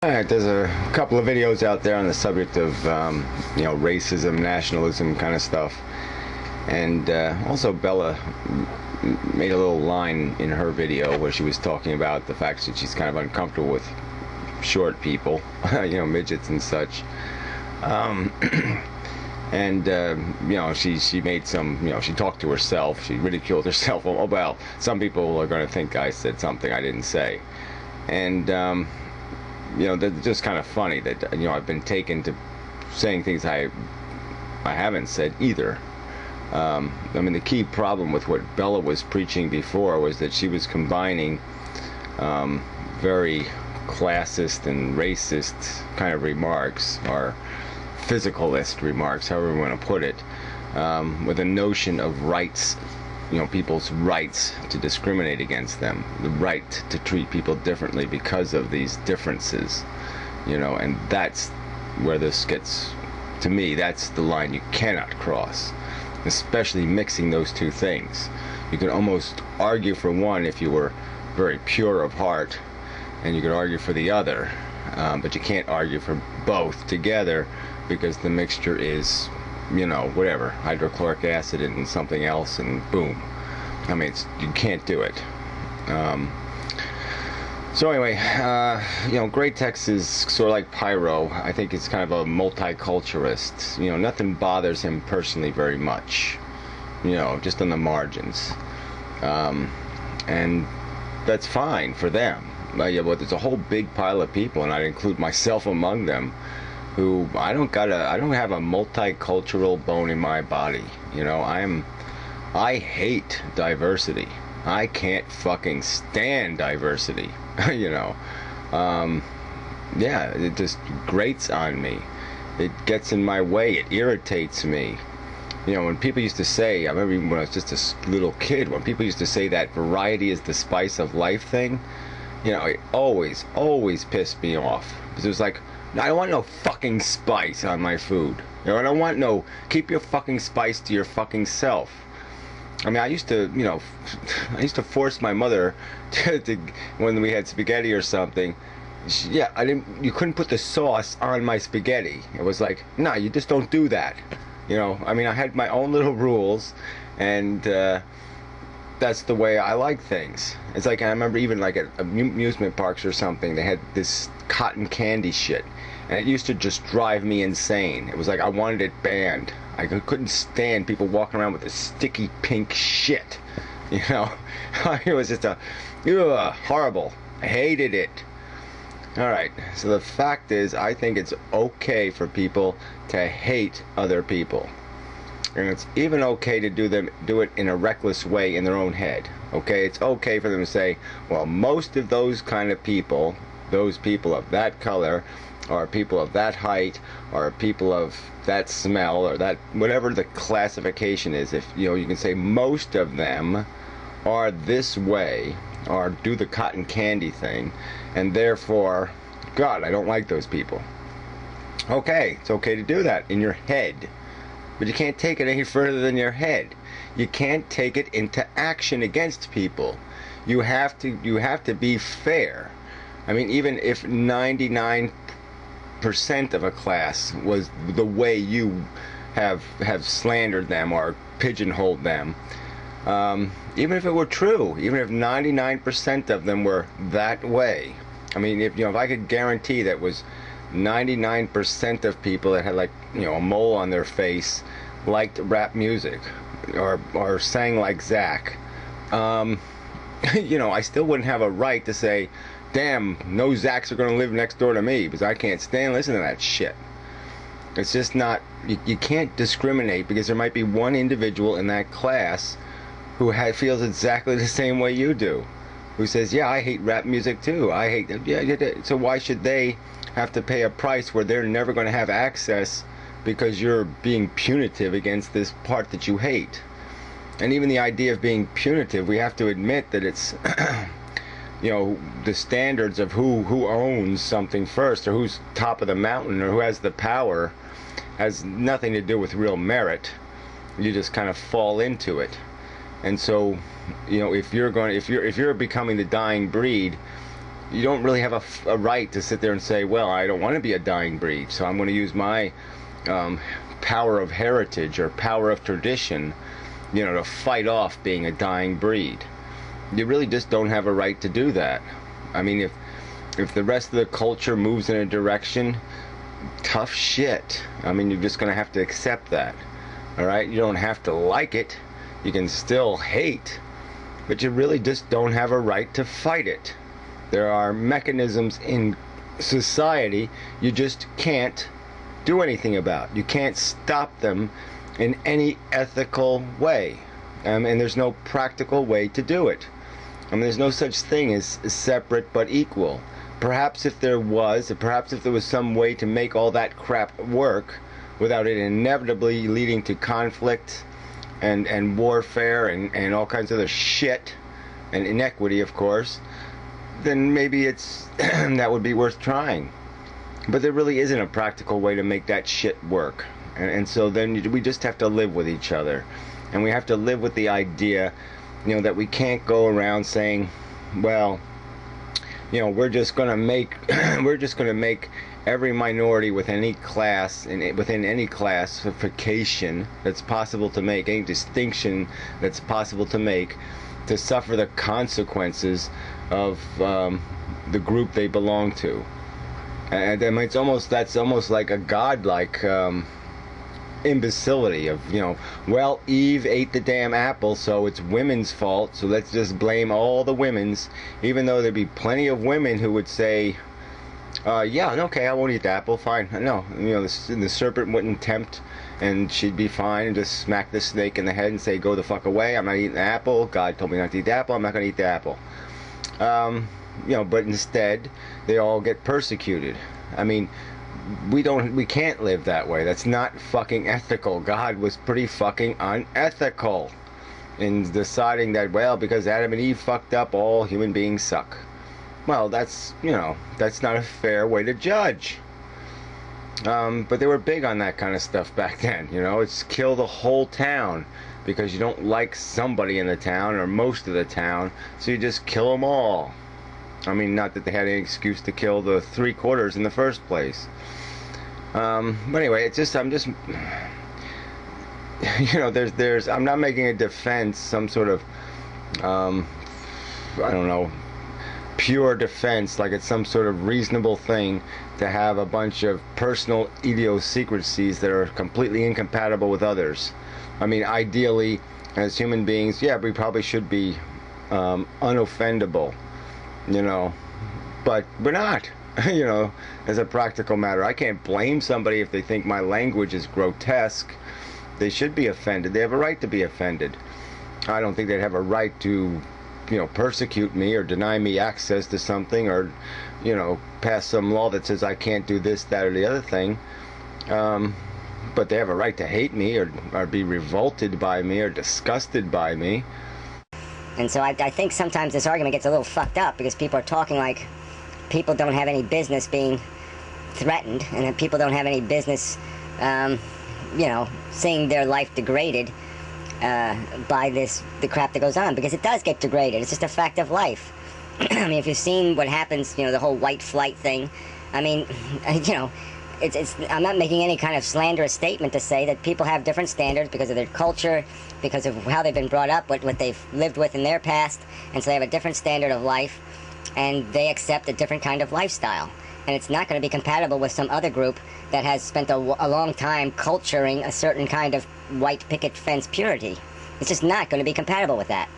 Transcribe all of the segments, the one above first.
Alright, there's a couple of videos out there on the subject of, racism, nationalism kind of stuff. And also Bella made a little line in her video where she was talking about the fact that she's kind of uncomfortable with short people, midgets and such. She made some, she talked to herself, she ridiculed herself. Oh, well, some people are going to think I said something I didn't say. And, that's just kind of funny that, I've been taken to saying things I haven't said either. The key problem with what Bella was preaching before was that she was combining very classist and racist kind of remarks, or physicalist remarks, however you want to put it, with a notion of rights, people's rights to discriminate against them, the right to treat people differently because of these differences, and that's where this gets, to me, that's the line you cannot cross, especially mixing those two things. You could almost argue for one if you were very pure of heart, and you could argue for the other, but you can't argue for both together, because the mixture is, whatever, hydrochloric acid and something else, and boom. You can't do it. So anyway, Great Tex is sort of like Pyro. I think it's kind of a multiculturalist. Nothing bothers him personally very much. Just on the margins. And that's fine for them. But there's a whole big pile of people, and I'd include myself among them, who I don't have a multicultural bone in my body. I hate diversity. I can't fucking stand diversity. It just grates on me. It gets in my way. It irritates me. When people used to say, I remember even when I was just a little kid, when people used to say that variety is the spice of life thing, it always pissed me off. Because it was like, I don't want no fucking spice on my food. I don't want no, keep your fucking spice to your fucking self. I used to force my mother to when we had spaghetti or something. You couldn't put the sauce on my spaghetti. It was like, no, you just don't do that. I had my own little rules, and that's the way I like things. It's like, I remember even like at amusement parks or something, they had this cotton candy shit, and it used to just drive me insane. It was like I wanted it banned. I couldn't stand people walking around with this sticky pink shit. It was just horrible. I hated it. Alright, so the fact is, I think it's okay for people to hate other people. And it's even okay to do it in a reckless way in their own head. Okay, it's okay for them to say, well, most of those kind of people, those people of that color, or people of that height, or people of that smell, or that, whatever the classification is, if you can say most of them are this way, or do the cotton candy thing, and therefore, God, I don't like those people. Okay, it's okay to do that in your head. But you can't take it any further than your head. You can't take it into action against people. You have to be fair. Even if 99% of a class was the way you have slandered them or pigeonholed them, even if it were true, even if 99% of them were that way, if I could guarantee that was 99% of people that had a mole on their face liked rap music or sang like Zach, I still wouldn't have a right to say, damn, no Zachs are going to live next door to me, because I can't stand listening to that shit. It's just not, you can't discriminate, because there might be one individual in that class who feels exactly the same way you do, who says, yeah, I hate rap music too, so why should they have to pay a price where they're never going to have access because you're being punitive against this part that you hate? And even the idea of being punitive, we have to admit that it's the standards of who owns something first, or who's top of the mountain, or who has the power, has nothing to do with real merit. You just kind of fall into it. And so, if you're becoming the dying breed, you don't really have a right to sit there and say, well, I don't want to be a dying breed, so I'm going to use my power of heritage or power of tradition, to fight off being a dying breed. You really just don't have a right to do that. I mean, if the rest of the culture moves in a direction, tough shit. I mean, you're just going to have to accept that. All right? You don't have to like it. You can still hate, but you really just don't have a right to fight it. There are mechanisms in society you just can't do anything about. You can't stop them in any ethical way. And there's no practical way to do it. I mean, there's no such thing as separate but equal. Perhaps if there was some way to make all that crap work without it inevitably leading to conflict and warfare and all kinds of other shit, and inequity, of course, then maybe it's that would be worth trying. But there really isn't a practical way to make that shit work. And so then we just have to live with each other. And we have to live with the idea, that we can't go around saying, well, we're just going to make every minority within any classification that's possible to make, any distinction that's possible to make, to suffer the consequences of the group they belong to. And that's almost like a godlike imbecility of, well, Eve ate the damn apple, so it's women's fault, so let's just blame all the women's, even though there'd be plenty of women who would say, yeah, okay, I won't eat the apple, fine. No, the serpent wouldn't tempt, and she'd be fine and just smack the snake in the head and say, go the fuck away, I'm not eating the apple, God told me not to eat the apple, I'm not going to eat the apple. But instead, they all get persecuted. I mean, we can't live that way. That's not fucking ethical. God was pretty fucking unethical in deciding that, well, because Adam and Eve fucked up, all human beings suck. Well, that's not a fair way to judge. But they were big on that kind of stuff back then, it's kill the whole town because you don't like somebody in the town or most of the town, so you just kill them all. I mean, not that they had any excuse to kill the 3/4 in the first place. But anyway, I'm not making a defense, some sort of, pure defense, like it's some sort of reasonable thing to have a bunch of personal idiosyncrasies that are completely incompatible with others. I mean, ideally, as human beings, yeah, we probably should be unoffendable, but we're not. As a practical matter, I can't blame somebody if they think my language is grotesque. They should be offended. They have a right to be offended. I don't think they'd have a right to, persecute me or deny me access to something or, pass some law that says I can't do this, that, or the other thing. But they have a right to hate me or be revolted by me or disgusted by me. And so I think sometimes this argument gets a little fucked up because people are talking like people don't have any business being threatened and that people don't have any business, seeing their life degraded by the crap that goes on, because it does get degraded. It's just a fact of life. I mean, if you've seen what happens, the whole white flight thing, I mean, I'm not making any kind of slanderous statement to say that people have different standards because of their culture, because of how they've been brought up, what they've lived with in their past, and so they have a different standard of life, and they accept a different kind of lifestyle. And it's not going to be compatible with some other group that has spent a long time culturing a certain kind of white picket fence purity. It's just not going to be compatible with that.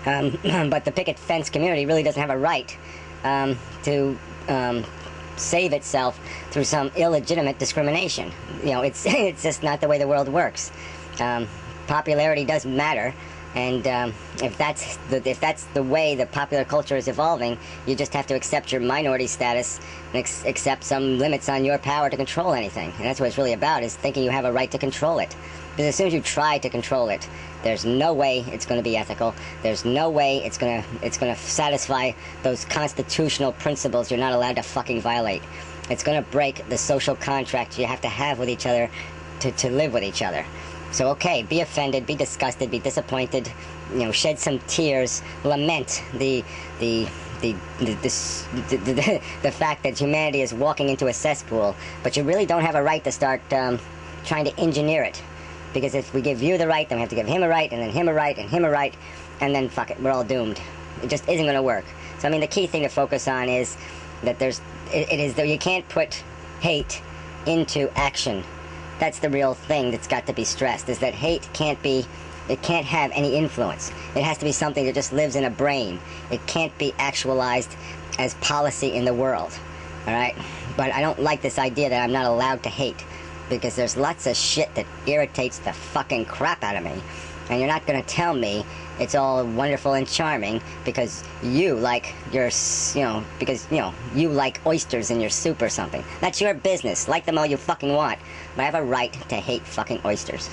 But the picket fence community really doesn't have a right to save itself through some illegitimate discrimination. It's just not the way the world works. Popularity does matter, and if that's the way the popular culture is evolving, you just have to accept your minority status and accept some limits on your power to control anything. And that's what it's really about, is thinking you have a right to control it. Because as soon as you try to control it, there's no way it's going to be ethical. There's no way it's going to satisfy those constitutional principles you're not allowed to fucking violate. It's going to break the social contract you have to have with each other to live with each other. So okay, be offended, be disgusted, be disappointed, shed some tears, lament the the fact that humanity is walking into a cesspool, but you really don't have a right to start trying to engineer it. Because if we give you the right, then we have to give him a right, and then him a right, and him a right, and then fuck it, we're all doomed. It just isn't going to work. So I mean, the key thing to focus on is that it is that you can't put hate into action. That's the real thing that's got to be stressed, is that hate can't have any influence. It has to be something that just lives in a brain. It can't be actualized as policy in the world, all right? But I don't like this idea that I'm not allowed to hate, because there's lots of shit that irritates the fucking crap out of me. And you're not going to tell me it's all wonderful and charming because you like you like oysters in your soup or something. That's your business. Like them all you fucking want. But I have a right to hate fucking oysters.